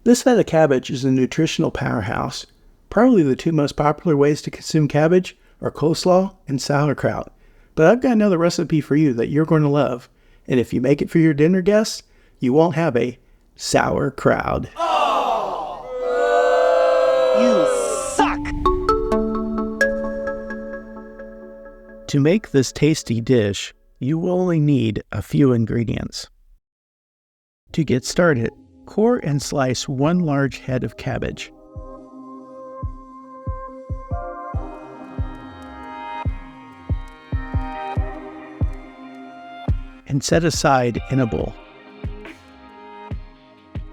This side of cabbage is a nutritional powerhouse. Probably the two most popular ways to consume cabbage are coleslaw and sauerkraut. But I've got another recipe for you that you're going to love. And if you make it for your dinner guests, you won't have a sour crowd. Oh! You suck! To make this tasty dish, you will only need a few ingredients. To get started, core and slice one large head of cabbage. And set aside in a bowl.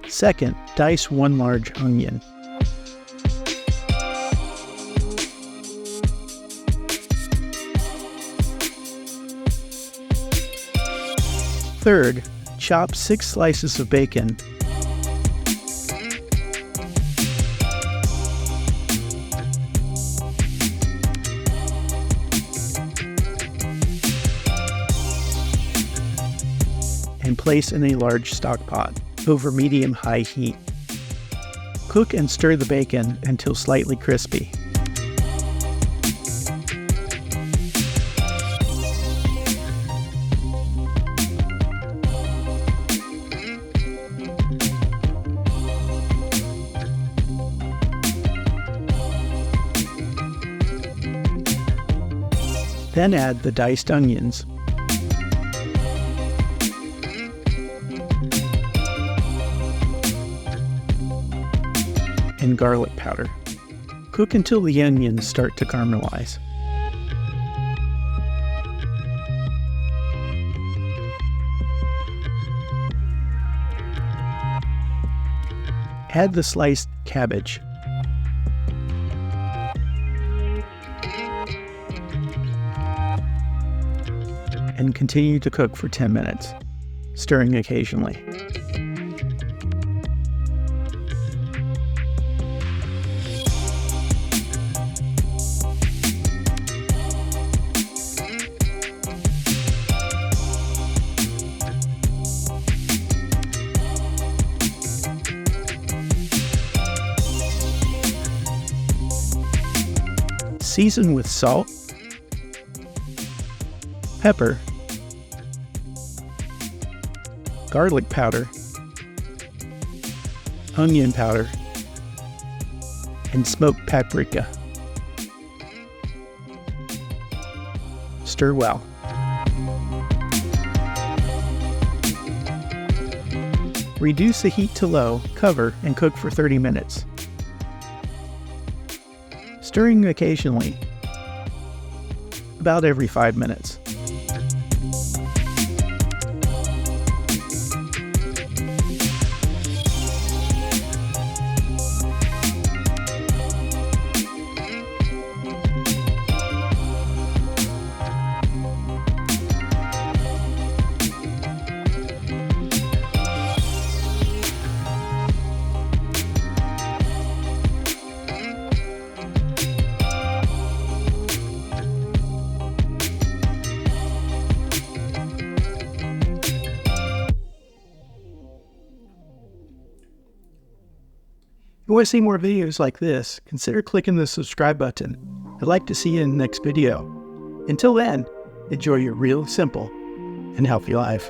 Second, dice one large onion. Third, chop 6 slices of bacon. And place in a large stockpot over medium-high heat. Cook and stir the bacon until slightly crispy. Then add the diced onions. And garlic powder. Cook until the onions start to caramelize. Add the sliced cabbage. And continue to cook for 10 minutes, stirring occasionally. Season with salt, pepper, garlic powder, onion powder, and smoked paprika. Stir well. Reduce the heat to low, cover, and cook for 30 minutes. Stirring occasionally, about every 5 minutes. If you want to see more videos like this, consider clicking the subscribe button. I'd like to see you in the next video. Until then, enjoy your real simple and healthy life.